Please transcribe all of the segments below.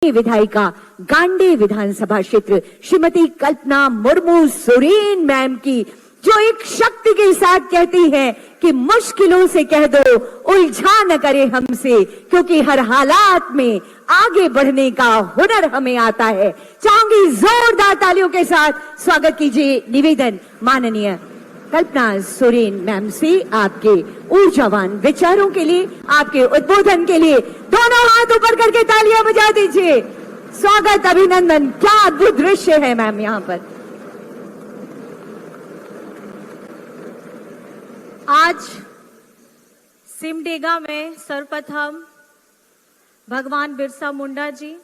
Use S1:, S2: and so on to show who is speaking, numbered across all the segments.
S1: विधायिका गांडी विधानसभा क्षेत्र श्रीमती कल्पना मुर्मू सोरेन मैम की, जो एक शक्ति के साथ कहती है कि मुश्किलों से कह दो उलझा न करे हमसे, क्योंकि हर हालात में आगे बढ़ने का हुनर हमें आता है। चाहूंगी जोरदार तालियों के साथ स्वागत कीजिए निवेदन माननीय कल्पना सोरेन मैम से आपके ऊर्जावान विचारों के लिए, आपके उद्बोधन के लिए। दोनों हाथ ऊपर करके तालियां बजा दीजिए। स्वागत, अभिनंदन, क्या अद्भुत दृश्य है मैम यहाँ पर।
S2: आज सिमडेगा में सर्वप्रथम भगवान बिरसा मुंडा जी,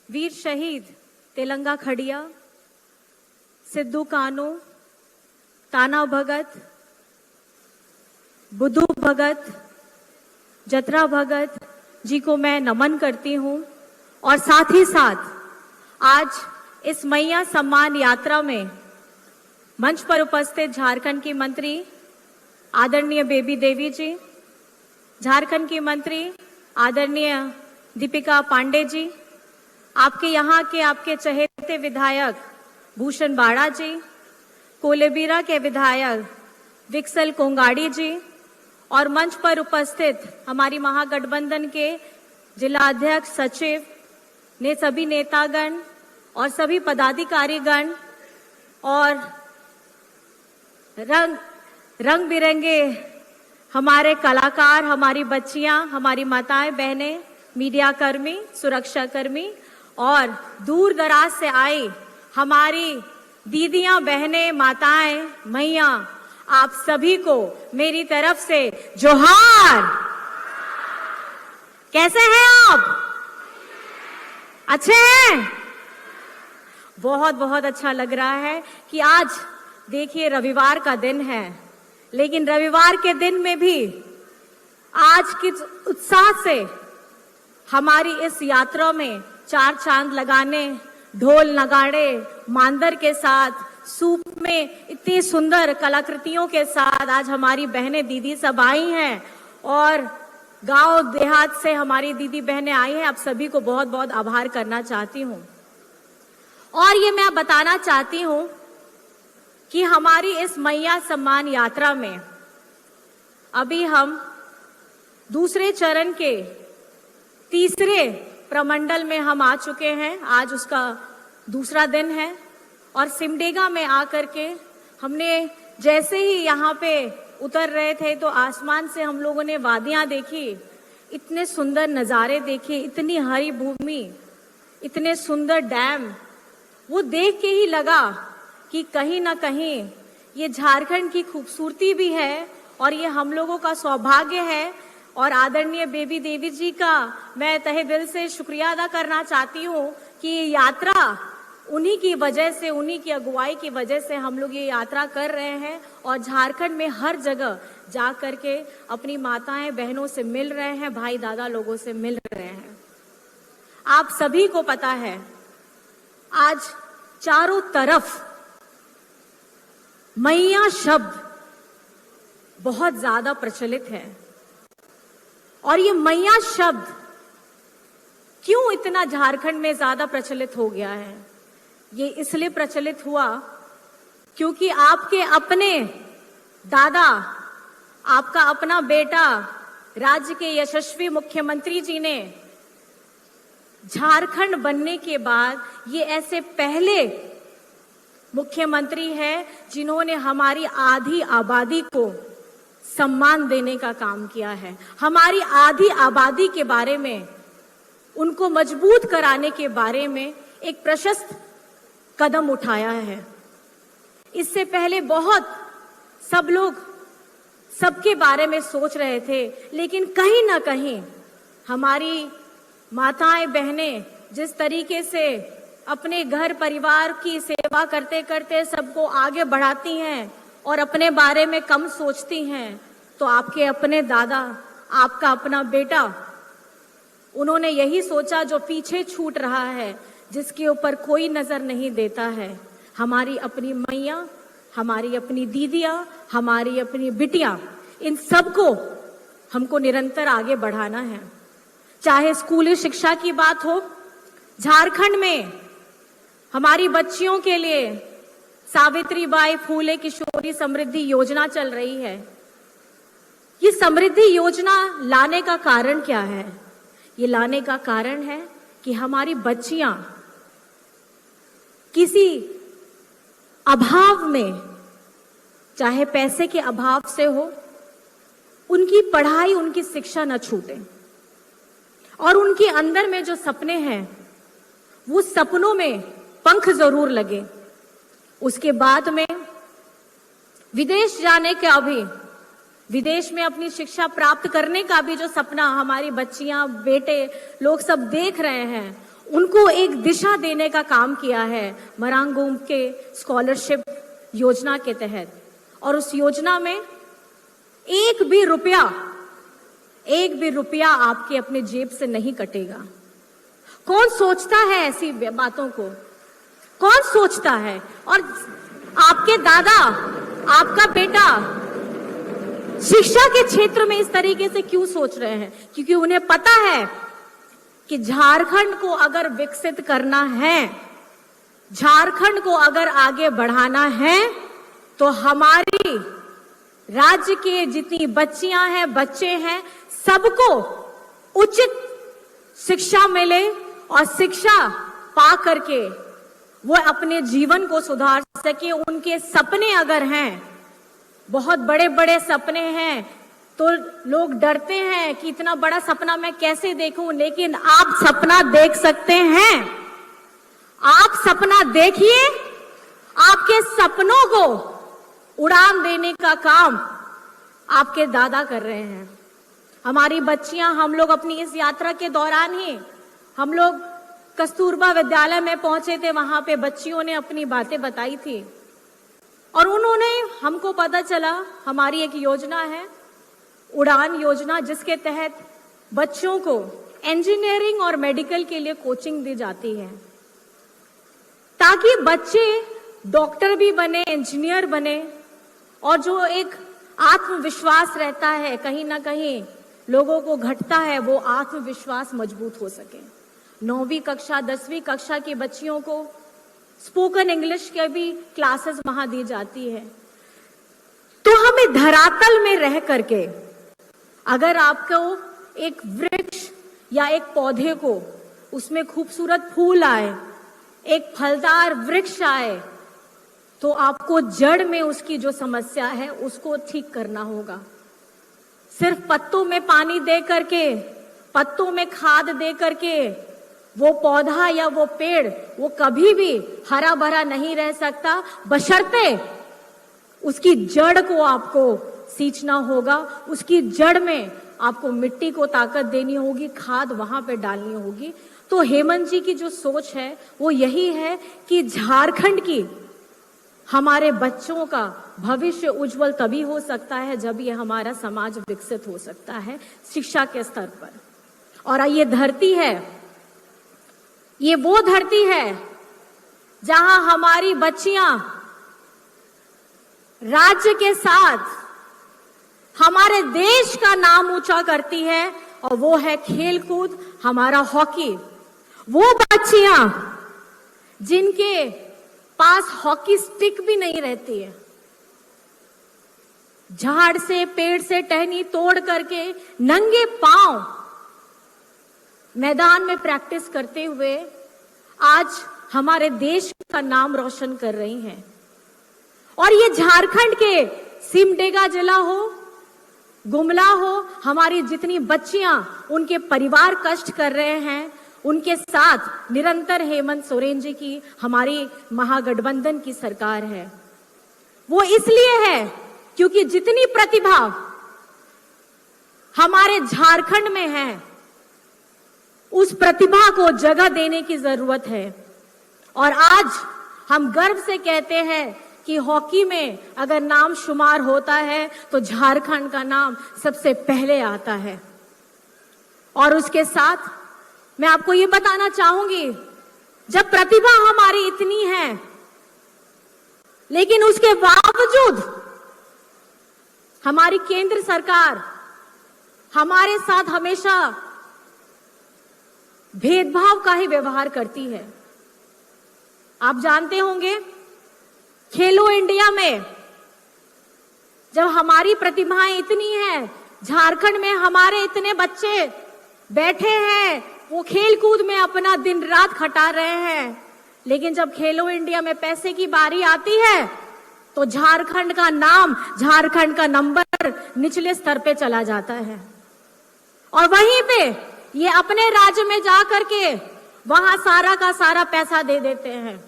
S2: वीर शहीद तेलंगा खड़िया, सिद्धू कानू, ताना भगत, बुद्धू भगत, जतरा भगत जी को मैं नमन करती हूं। और साथ ही साथ आज इस मैया सम्मान यात्रा में मंच पर उपस्थित झारखंड की मंत्री आदरणीय बेबी देवी जी, झारखंड की मंत्री आदरणीय दीपिका पांडे जी, आपके यहाँ के आपके चहेते विधायक भूषण बाड़ा जी, कोलेबिरा के विधायक विक्सल कोंगाड़ी जी, और मंच पर उपस्थित हमारी महागठबंधन के जिला अध्यक्ष सचिव ने सभी नेतागण और सभी पदाधिकारीगण और रंग बिरंगे हमारे कलाकार, हमारी बच्चियां, हमारी माताएं बहनें, मीडिया कर्मी, सुरक्षा कर्मी और दूर दराज से आई हमारी दीदियां, बहनें, माताएं, मैया, आप सभी को मेरी तरफ से जोहार। कैसे हैं आप? अच्छे हैं? बहुत बहुत अच्छा लग रहा है कि आज देखिए रविवार का दिन है, लेकिन रविवार के दिन में भी आज किस उत्साह से हमारी इस यात्रा में चार चांद लगाने, ढोल नगाड़े, मांदर के साथ, सूप में इतनी सुंदर कलाकृतियों के साथ आज हमारी बहनें दीदी सब आई हैं और गांव देहात से हमारी दीदी बहनें आई हैं। आप सभी को बहुत बहुत आभार करना चाहती हूं। और ये मैं बताना चाहती हूं कि हमारी इस मैया सम्मान यात्रा में अभी हम दूसरे चरण के तीसरे प्रमंडल में हम आ चुके हैं। आज उसका दूसरा दिन है और सिमडेगा में आकर के हमने जैसे ही यहाँ पे उतर रहे थे तो आसमान से हम लोगों ने वादियां देखी, इतने सुंदर नज़ारे देखे, इतनी हरी भूमि, इतने सुंदर डैम, वो देख के ही लगा कि कहीं ना कहीं ये झारखंड की खूबसूरती भी है और ये हम लोगों का सौभाग्य है। और आदरणीय बेबी देवी जी का मैं तहे दिल से शुक्रिया अदा करना चाहती हूँ कि ये यात्रा उन्हीं की वजह से, उन्हीं की अगुवाई की वजह से हम लोग ये यात्रा कर रहे हैं और झारखंड में हर जगह जा करके अपनी माताएं बहनों से मिल रहे हैं, भाई दादा लोगों से मिल रहे हैं। आप सभी को पता है आज चारों तरफ मैया शब्द बहुत ज्यादा प्रचलित है। और ये मैया शब्द क्यों इतना झारखंड में ज्यादा प्रचलित हो गया है? ये इसलिए प्रचलित हुआ क्योंकि आपके अपने दादा, आपका अपना बेटा, राज्य के यशस्वी मुख्यमंत्री जी ने झारखंड बनने के बाद ये ऐसे पहले मुख्यमंत्री हैं जिन्होंने हमारी आधी आबादी को सम्मान देने का काम किया है। हमारी आधी आबादी के बारे में, उनको मजबूत कराने के बारे में एक प्रशस्त कदम उठाया है। इससे पहले बहुत सब लोग सबके बारे में सोच रहे थे, लेकिन कहीं ना कहीं हमारी माताएं बहनें जिस तरीके से अपने घर परिवार की सेवा करते करते सबको आगे बढ़ाती हैं और अपने बारे में कम सोचती हैं, तो आपके अपने दादा, आपका अपना बेटा, उन्होंने यही सोचा जो पीछे छूट रहा है, जिसके ऊपर कोई नजर नहीं देता है, हमारी अपनी मैया, हमारी अपनी दीदियां, हमारी अपनी बिटिया, इन सबको हमको निरंतर आगे बढ़ाना है। चाहे स्कूली शिक्षा की बात हो, झारखंड में हमारी बच्चियों के लिए सावित्रीबाई फूले किशोरी समृद्धि योजना चल रही है। ये समृद्धि योजना लाने का कारण क्या है? ये लाने का कारण है कि हमारी बच्चियां किसी अभाव में, चाहे पैसे के अभाव से हो, उनकी पढ़ाई, उनकी शिक्षा न छूटे और उनके अंदर में जो सपने हैं वो सपनों में पंख जरूर लगे। उसके बाद में विदेश जाने का भी, विदेश में अपनी शिक्षा प्राप्त करने का भी जो सपना हमारी बच्चियां, बेटे लोग सब देख रहे हैं, उनको एक दिशा देने का काम किया है मरांगूम के स्कॉलरशिप योजना के तहत। और उस योजना में एक भी रुपया आपके अपने जेब से नहीं कटेगा। कौन सोचता है ऐसी बातों को? कौन सोचता है? और आपके दादा, आपका बेटा शिक्षा के क्षेत्र में इस तरीके से क्यों सोच रहे हैं? क्योंकि उन्हें पता है कि झारखंड को अगर विकसित करना है, झारखंड को अगर आगे बढ़ाना है, तो हमारी राज्य के जितनी बच्चियां हैं, बच्चे हैं, सबको उचित शिक्षा मिले और शिक्षा पा करके वो अपने जीवन को सुधार सके। उनके सपने अगर हैं, बहुत बड़े बड़े सपने हैं, तो लोग डरते हैं कि इतना बड़ा सपना मैं कैसे देखूं, लेकिन आप सपना देख सकते हैं। आप सपना देखिए, आपके सपनों को उड़ान देने का काम आपके दादा कर रहे हैं। हमारी बच्चियां, हम लोग अपनी इस यात्रा के दौरान ही हम लोग कस्तूरबा विद्यालय में पहुंचे थे। वहां पे बच्चियों ने अपनी बातें बताई थी और उन्होंने, हमको पता चला हमारी एक योजना है उड़ान योजना, जिसके तहत बच्चों को इंजीनियरिंग और मेडिकल के लिए कोचिंग दी जाती है, ताकि बच्चे डॉक्टर भी बने, इंजीनियर बने, और जो एक आत्मविश्वास रहता है कहीं ना कहीं लोगों को घटता है, वो आत्मविश्वास मजबूत हो सके। 9वीं कक्षा 10वीं कक्षा की बच्चियों को स्पोकन इंग्लिश के भी क्लासेस वहां दी जाती है। तो हमें धरातल में रह करके, अगर आपको एक वृक्ष या एक पौधे को उसमें खूबसूरत फूल आए, एक फलदार वृक्ष आए, तो आपको जड़ में उसकी जो समस्या है उसको ठीक करना होगा। सिर्फ पत्तों में पानी दे करके, पत्तों में खाद दे करके वो पौधा या वो पेड़ वो कभी भी हरा भरा नहीं रह सकता, बशर्ते उसकी जड़ को आपको सींचना होगा, उसकी जड़ में आपको मिट्टी को ताकत देनी होगी, खाद वहां पे डालनी होगी। तो हेमंत जी की जो सोच है वो यही है कि झारखंड की, हमारे बच्चों का भविष्य उज्जवल तभी हो सकता है जब ये हमारा समाज विकसित हो सकता है शिक्षा के स्तर पर। और ये धरती है, ये वो धरती है जहां हमारी बच्चियां राज्य के साथ हमारे देश का नाम ऊंचा करती है, और वो है खेलकूद, हमारा हॉकी। वो बच्चियां जिनके पास हॉकी स्टिक भी नहीं रहती है, झाड़ से, पेड़ से टहनी तोड़ करके नंगे पांव मैदान में प्रैक्टिस करते हुए आज हमारे देश का नाम रोशन कर रही हैं। और ये झारखंड के सिमडेगा जिला हो, गुमला हो, हमारी जितनी बच्चियां, उनके परिवार कष्ट कर रहे हैं, उनके साथ निरंतर हेमंत सोरेन जी की, हमारी महागठबंधन की सरकार है। वो इसलिए है क्योंकि जितनी प्रतिभा हमारे झारखंड में है, उस प्रतिभा को जगह देने की जरूरत है। और आज हम गर्व से कहते हैं कि हॉकी में अगर नाम शुमार होता है तो झारखंड का नाम सबसे पहले आता है। और उसके साथ मैं आपको ये बताना चाहूंगी, जब प्रतिभा हमारी इतनी है, लेकिन उसके बावजूद हमारी केंद्र सरकार हमारे साथ हमेशा भेदभाव का ही व्यवहार करती है। आप जानते होंगे, खेलो इंडिया में जब हमारी प्रतिभाएं इतनी हैं, झारखंड में हमारे इतने बच्चे बैठे हैं, वो खेल कूद में अपना दिन रात खटा रहे हैं, लेकिन जब खेलो इंडिया में पैसे की बारी आती है तो झारखंड का नाम, झारखंड का नंबर निचले स्तर पे चला जाता है। और वहीं पे ये अपने राज्य में जाकर के वहां सारा का सारा पैसा दे देते हैं।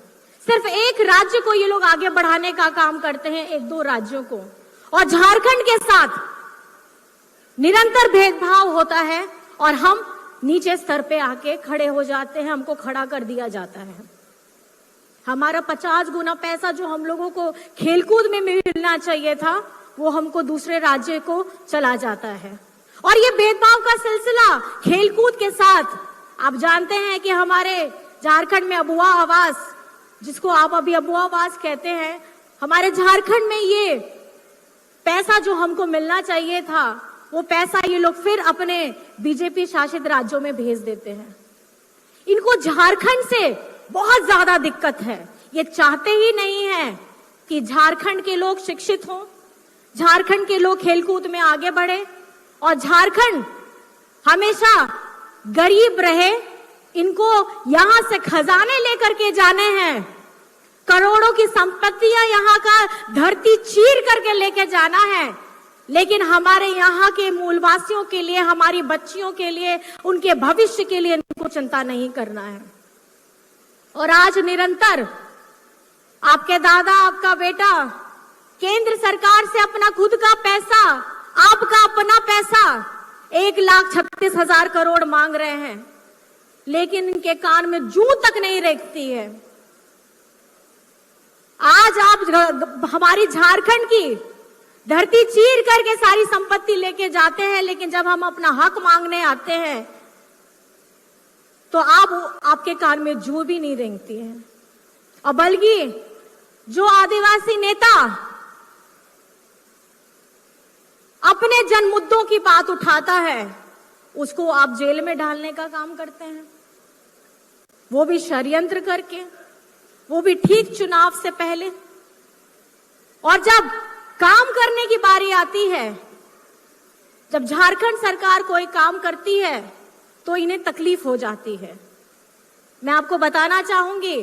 S2: सिर्फ एक राज्य को ये लोग आगे बढ़ाने का काम करते हैं, एक दो राज्यों को, और झारखंड के साथ निरंतर भेदभाव होता है और हम नीचे स्तर पे आके खड़े हो जाते हैं, हमको खड़ा कर दिया जाता है। हमारा 50 गुना पैसा जो हम लोगों को खेलकूद में मिलना चाहिए था, वो हमको दूसरे राज्य को चला जाता है। और ये भेदभाव का सिलसिला खेलकूद के साथ, आप जानते हैं कि हमारे झारखंड में अबुआ आवास, जिसको आप अभी अबुआ आवास कहते हैं, हमारे झारखंड में ये पैसा जो हमको मिलना चाहिए था, वो पैसा ये लोग फिर अपने बीजेपी शासित राज्यों में भेज देते हैं। इनको झारखंड से बहुत ज्यादा दिक्कत है। ये चाहते ही नहीं है कि झारखंड के लोग शिक्षित हों, झारखंड के लोग खेलकूद में आगे बढ़े और झारखंड हमेशा गरीब रहे। इनको यहां से खजाने लेकर के जाने हैं, करोड़ों की संपत्तियां यहां का धरती चीर करके लेके जाना है, लेकिन हमारे यहाँ के मूलवासियों के लिए, हमारी बच्चियों के लिए, उनके भविष्य के लिए इनको चिंता नहीं करना है। और आज निरंतर आपके दादा, आपका बेटा केंद्र सरकार से अपना खुद का पैसा, आपका अपना पैसा 1,36,000 करोड़ मांग रहे हैं, लेकिन इनके कान में जूं तक नहीं रेंगती है। आज आप हमारी झारखंड की धरती चीर करके सारी संपत्ति लेके जाते हैं, लेकिन जब हम अपना हक मांगने आते हैं तो आपके कान में जूं भी नहीं रेंगती है। और बल्कि जो आदिवासी नेता अपने जन मुद्दों की बात उठाता है, उसको आप जेल में डालने का काम करते हैं, वो भी षड्यंत्र करके, वो भी ठीक चुनाव से पहले। और जब काम करने की बारी आती है, जब झारखंड सरकार कोई काम करती है तो इन्हें तकलीफ हो जाती है। मैं आपको बताना चाहूंगी,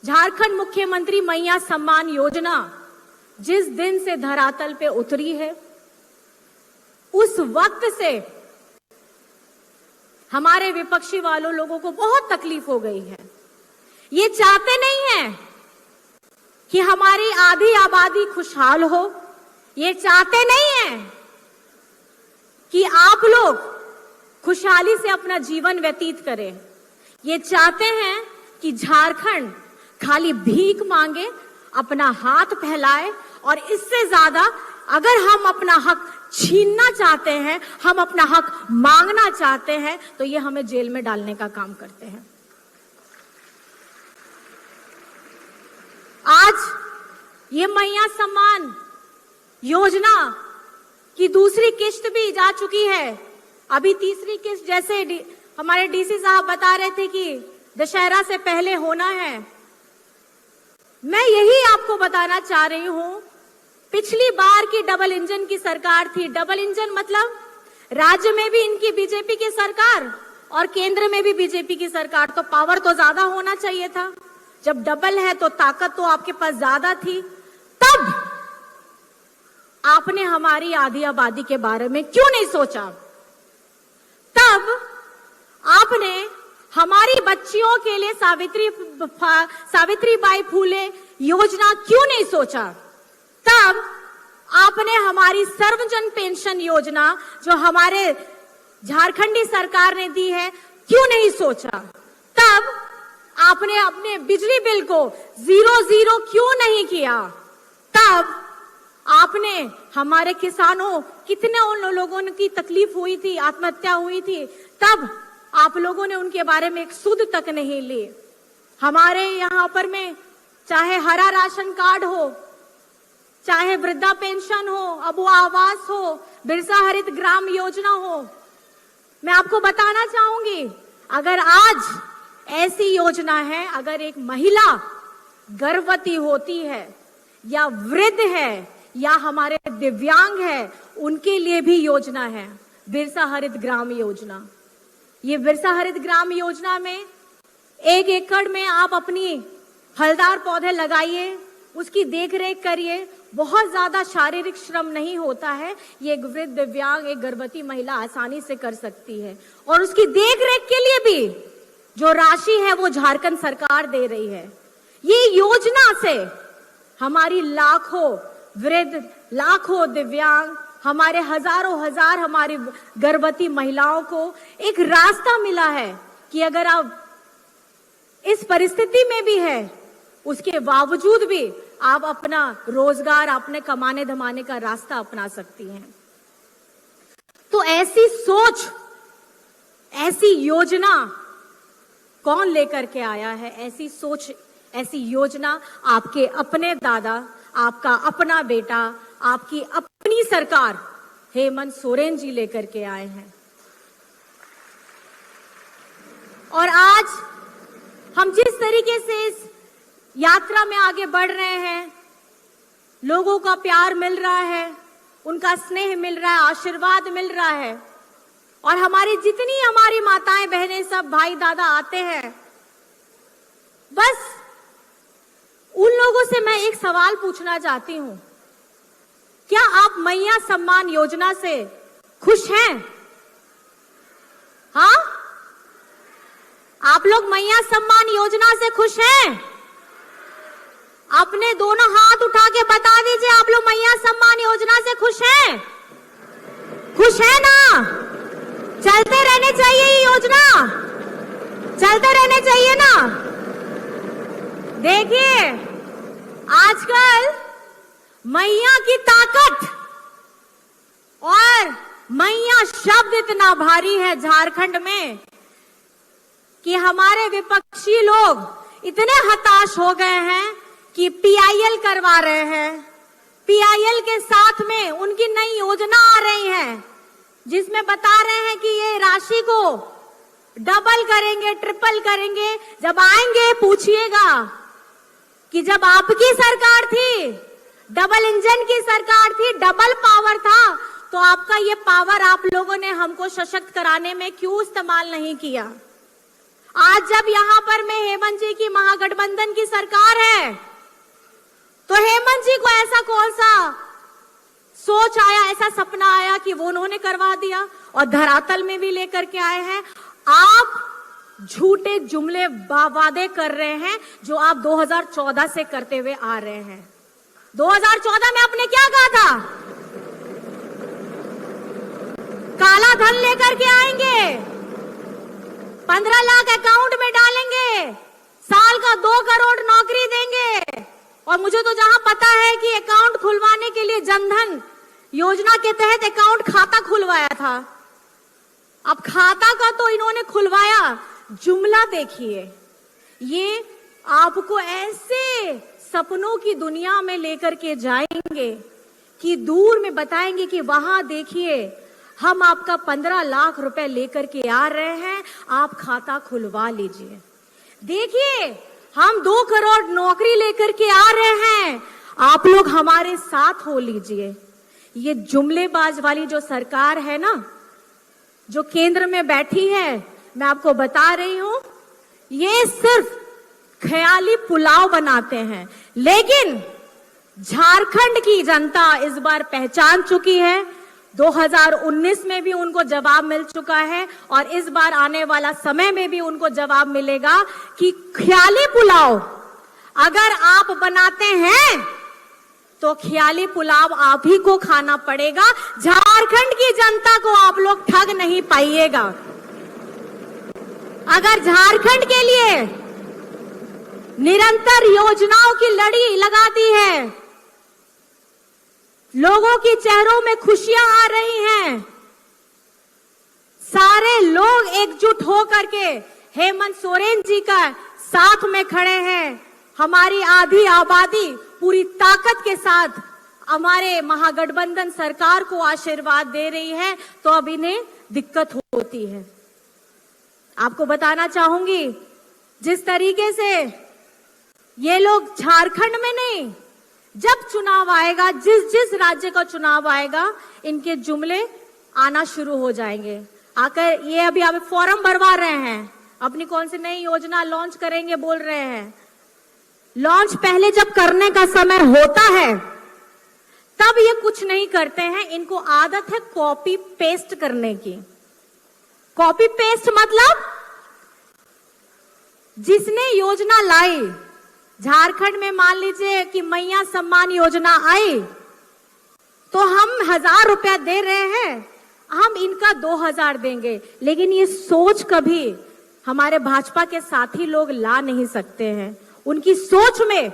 S2: झारखंड मुख्यमंत्री मैया सम्मान योजना जिस दिन से धरातल पे उतरी है, उस वक्त से हमारे विपक्षी वालों लोगों को बहुत तकलीफ हो गई है। ये चाहते नहीं है कि हमारी आधी आबादी खुशहाल हो, ये चाहते नहीं है कि आप लोग खुशहाली से अपना जीवन व्यतीत करें। ये चाहते हैं कि झारखंड खाली भीख मांगे, अपना हाथ फैलाए, और इससे ज्यादा अगर हम अपना हक छीनना चाहते हैं, हम अपना हक मांगना चाहते हैं, तो ये हमें जेल में डालने का काम करते हैं। आज ये मैया सम्मान योजना की दूसरी किस्त भी जा चुकी है। अभी तीसरी किस्त, जैसे हमारे डीसी साहब बता रहे थे कि दशहरा से पहले होना है, मैं यही आपको बताना चाह रही हूं। पिछली बार की डबल इंजन की सरकार थी। डबल इंजन मतलब राज्य में भी इनकी बीजेपी की सरकार और केंद्र में भी बीजेपी की सरकार, तो पावर तो ज्यादा होना चाहिए था। जब डबल है तो ताकत तो आपके पास ज्यादा थी। तब आपने हमारी आधी आबादी के बारे में क्यों नहीं सोचा? तब आपने हमारी बच्चियों के लिए सावित्रीबाई फूले योजना क्यों नहीं सोचा? तब आपने हमारी सर्वजन पेंशन योजना जो हमारे झारखंडी सरकार ने दी है क्यों नहीं सोचा? तब आपने अपने बिजली बिल को 0 क्यों नहीं किया? तब आपने हमारे किसानों, कितने उन लोगों की तकलीफ हुई थी, आत्महत्या हुई थी, तब आप लोगों ने उनके बारे में एक सुध तक नहीं ली। हमारे यहाँ पर में चाहे हरा राशन कार्ड हो, चाहे वृद्धा पेंशन हो, अबुआ आवास हो, बिरसा हरित ग्राम योजना हो, मैं आपको बताना चाहूंगी, अगर आज ऐसी योजना है, अगर एक महिला गर्भवती होती है या वृद्ध है या हमारे दिव्यांग है, उनके लिए भी योजना है बिरसा हरित ग्राम योजना। ये बिरसा हरित ग्राम योजना में 1 एकड़ में आप अपनी फलदार पौधे लगाइए, उसकी देखरेख करिए। बहुत ज्यादा शारीरिक श्रम नहीं होता है, ये एक वृद्ध, दिव्यांग, एक गर्भवती महिला आसानी से कर सकती है। और उसकी देखरेख के लिए भी जो राशि है वो झारखंड सरकार दे रही है। ये योजना से हमारी लाखों वृद्ध, लाखों दिव्यांग, हमारे हजारों हजार हमारी गर्भवती महिलाओं को एक रास्ता मिला है कि अगर आप इस परिस्थिति में भी है, उसके बावजूद भी आप अपना रोजगार, अपने कमाने धमाने का रास्ता अपना सकती हैं। तो ऐसी सोच, ऐसी योजना कौन लेकर के आया है? ऐसी सोच, ऐसी योजना आपके अपने दादा, आपका अपना बेटा, आपकी अपनी सरकार हेमंत सोरेन जी लेकर के आए हैं। और आज हम जिस तरीके से इस यात्रा में आगे बढ़ रहे हैं, लोगों का प्यार मिल रहा है, उनका स्नेह मिल रहा है, आशीर्वाद मिल रहा है। और हमारी जितनी हमारी माताएं बहनें, सब भाई दादा आते हैं, बस उन लोगों से मैं एक सवाल पूछना चाहती हूं, क्या आप मैया सम्मान योजना से खुश हैं? हाँ, आप लोग मैया सम्मान योजना से खुश हैं? अपने दोनों हाथ उठा के बता दीजिए, आप लोग मैया सम्मान योजना से खुश हैं? खुश है ना? चलते रहने चाहिए ये योजना, चलते रहने चाहिए ना। देखिए, आजकल मैया की ताकत और मैया शब्द इतना भारी है झारखंड में कि हमारे विपक्षी लोग इतने हताश हो गए हैं कि पीआईएल करवा रहे हैं। पीआईएल के साथ में उनकी नई योजना आ रही है जिसमें बता रहे हैं कि ये राशि को डबल करेंगे, ट्रिपल करेंगे। जब आएंगे पूछिएगा कि जब आपकी सरकार थी, डबल इंजन की सरकार थी, डबल पावर था, तो आपका ये पावर आप लोगों ने हमको सशक्त कराने में क्यों इस्तेमाल नहीं किया? आज जब यहां पर में हेमंत जी की महागठबंधन की सरकार है, तो हेमंत जी को ऐसा कौन सा सोच आया, ऐसा सपना आया कि वो उन्होंने करवा दिया और धरातल में भी लेकर के आए हैं। आप झूठे जुमले वादे कर रहे हैं जो आप 2014 से करते हुए आ रहे हैं। 2014 में आपने क्या कहा था? काला धन लेकर के आएंगे, 15 लाख अकाउंट में डालेंगे, साल का 2 करोड़ नौकरी देंगे। और मुझे तो जहां पता है कि अकाउंट खुलवाने के लिए जनधन योजना के तहत अकाउंट खाता खुलवाया था। अब खाता का तो इन्होंने खुलवाया, जुमला देखिए। ये आपको ऐसे सपनों की दुनिया में लेकर के जाएंगे कि दूर में बताएंगे कि वहां देखिए, हम आपका 15 लाख रुपए लेकर के आ रहे हैं, आप खाता खुलवा लीजिए। देखिए, हम 2 करोड़ नौकरी लेकर के आ रहे हैं, आप लोग हमारे साथ हो लीजिए। ये जुमलेबाज वाली जो सरकार है ना, जो केंद्र में बैठी है, मैं आपको बता रही हूं, ये सिर्फ ख्याली पुलाव बनाते हैं। लेकिन झारखंड की जनता इस बार पहचान चुकी है। 2019 में भी उनको जवाब मिल चुका है और इस बार आने वाला समय में भी उनको जवाब मिलेगा कि ख्याली पुलाव अगर आप बनाते हैं तो ख्याली पुलाव आप ही को खाना पड़ेगा। झारखंड की जनता को आप लोग ठग नहीं पाइएगा। अगर झारखंड के लिए निरंतर योजनाओं की लड़ी लगा दी है, लोगों के चेहरों में खुशियां आ रही हैं, सारे लोग एकजुट होकर के हेमंत सोरेन जी का साथ में खड़े हैं, हमारी आधी आबादी पूरी ताकत के साथ हमारे महागठबंधन सरकार को आशीर्वाद दे रही है, तो अब इन्हें दिक्कत होती है। आपको बताना चाहूंगी, जिस तरीके से ये लोग झारखंड में नहीं, जब चुनाव आएगा, जिस जिस राज्य का चुनाव आएगा, इनके जुमले आना शुरू हो जाएंगे। आकर ये अभी फॉर्म भरवा रहे हैं, अपनी कौन सी नई योजना लॉन्च करेंगे बोल रहे हैं। लॉन्च पहले जब करने का समय होता है तब ये कुछ नहीं करते हैं। इनको आदत है कॉपी पेस्ट करने की। कॉपी पेस्ट मतलब जिसने योजना लाई, झारखंड में मान लीजिए कि मैया सम्मान योजना आई, तो हम 1000 रुपया दे रहे हैं, हम इनका 2000 देंगे। लेकिन ये सोच कभी हमारे भाजपा के साथी लोग ला नहीं सकते हैं। उनकी सोच में,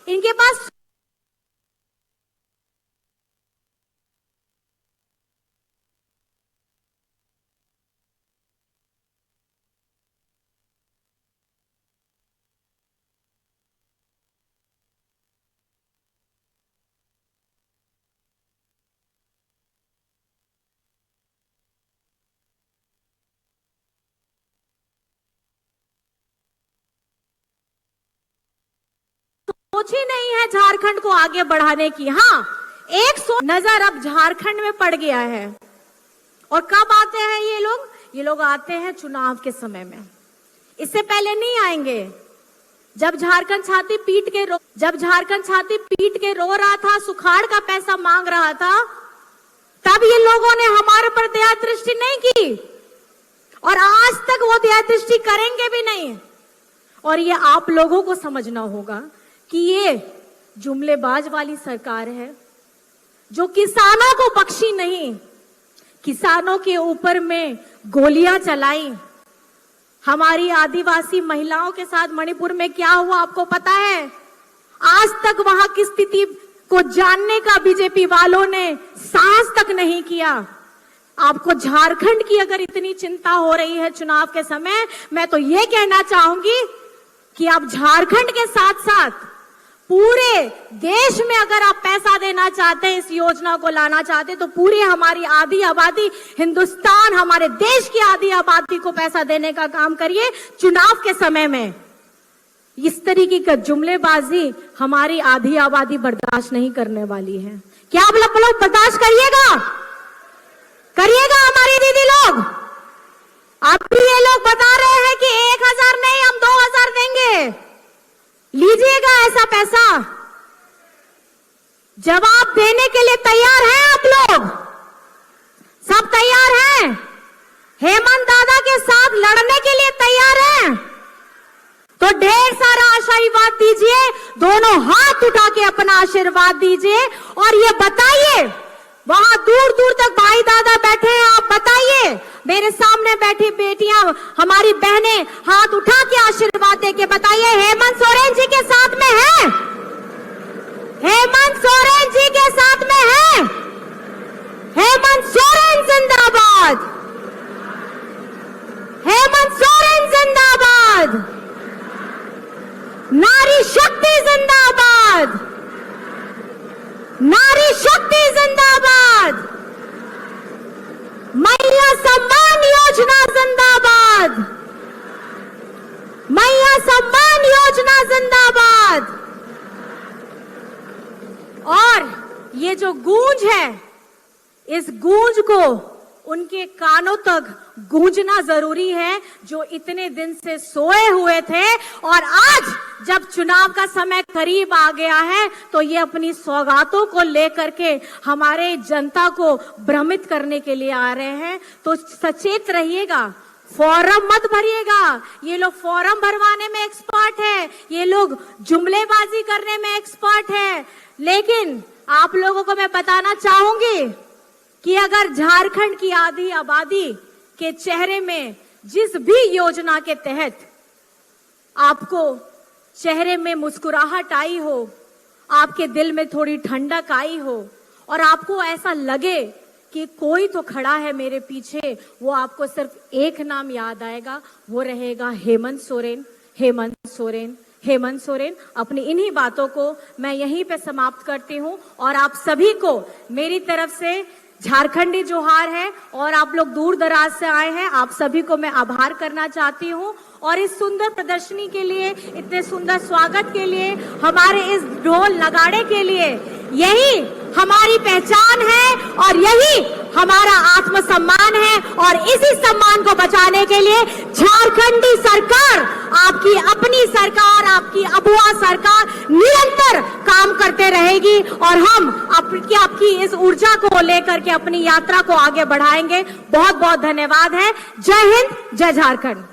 S2: इनके पास सोच ही नहीं है झारखंड को आगे बढ़ाने की। हाँ, एक नजर अब झारखंड में पड़ गया है। और कब आते हैं ये लोग? ये लोग आते हैं चुनाव के समय में, इससे पहले नहीं आएंगे। जब झारखंड छाती पीट के रो रहा था, सुखाड़ का पैसा मांग रहा था, तब ये लोगों ने हमारे पर दया दृष्टि नहीं की, और आज तक वो दया दृष्टि करेंगे भी नहीं। और ये आप लोगों को समझना होगा कि ये जुमलेबाज वाली सरकार है, जो किसानों को बख्शी नहीं, किसानों के ऊपर में गोलियां चलाई। हमारी आदिवासी महिलाओं के साथ मणिपुर में क्या हुआ आपको पता है? आज तक वहां की स्थिति को जानने का बीजेपी वालों ने साहस तक नहीं किया। आपको झारखंड की अगर इतनी चिंता हो रही है चुनाव के समय, मैं तो ये कहना चाहूंगी कि आप झारखंड के साथ साथ पूरे देश में अगर आप पैसा देना चाहते हैं, इस योजना को लाना चाहते हैं, तो पूरी हमारी आधी आबादी, हिंदुस्तान, हमारे देश की आधी आबादी को पैसा देने का काम करिए चुनाव के समय में। इस तरीके का जुमलेबाजी हमारी आधी आबादी बर्दाश्त नहीं करने वाली है। क्या आप लोग बर्दाश्त करिएगा? करिएगा हमारी दीदी लोग? अभी ये लोग बता रहे हैं कि 1000 नहीं, हम 2000 देंगे। लीजिएगा ऐसा पैसा। जवाब देने के लिए तैयार हैं आप लोग? सब तैयार हैं? हेमंत दादा के साथ लड़ने के लिए तैयार हैं? तो ढेर सारा आशीर्वाद दीजिए, दोनों हाथ उठा के अपना आशीर्वाद दीजिए। और ये बताइए, वहां दूर दूर तक भाई दादा बैठे हैं, आप बताइए, मेरे सामने बैठी बेटियां, हमारी बहनें, हाथ उठा के आशीर्वाद दे के बताइए, हेमंत सोरेन जी के साथ में है? हेमंत सोरेन जी के साथ में है? हेमंत सोरेन जिंदाबाद! हेमंत सोरेन जिंदाबाद! नारी शक्ति जिंदाबाद! नारी शक्ति जिंदाबाद! मैया सम्मान योजना जिंदाबाद! मैया सम्मान योजना जिंदाबाद! और ये जो गूंज है, इस गूंज को उनके कानों तक गूंजना जरूरी है, जो इतने दिन से सोए हुए थे। और आज जब चुनाव का समय करीब आ गया है, तो ये अपनी सौगातों को लेकर के हमारे जनता को भ्रमित करने के लिए आ रहे हैं। तो सचेत रहिएगा, फॉर्म मत भरिएगा। ये लोग फॉर्म भरवाने में एक्सपर्ट है, ये लोग जुमलेबाजी करने में एक्सपर्ट है। लेकिन आप लोगों को मैं बताना चाहूंगी कि अगर झारखंड की आधी आबादी के चेहरे में जिस भी योजना के तहत आपको चेहरे में मुस्कुराहट आई हो, आपके दिल में थोड़ी ठंडक आई हो, और आपको ऐसा लगे कि कोई तो खड़ा है मेरे पीछे, वो आपको सिर्फ एक नाम याद आएगा, वो रहेगा हेमंत सोरेन। हेमंत सोरेन, हेमंत सोरेन। अपनी इन्हीं बातों को मैं यहीं पे समाप्त करती हूं, और आप सभी को मेरी तरफ से झारखंडी जोहार है और आप लोग दूर दराज से आए हैं, आप सभी को मैं आभार करना चाहती हूं और इस सुंदर प्रदर्शनी के लिए, इतने सुंदर स्वागत के लिए, हमारे इस ढोल नगाड़े के लिए। यही हमारी पहचान है और यही हमारा आत्मसम्मान है और इसी सम्मान को बचाने के लिए झारखंडी सरकार, आपकी अपनी सरकार, आपकी अबुआ सरकार निरंतर काम करते रहेगी और हम आपकी इस ऊर्जा को लेकर के अपनी यात्रा को आगे बढ़ाएंगे। बहुत बहुत धन्यवाद है। जय हिंद, जय झारखंड।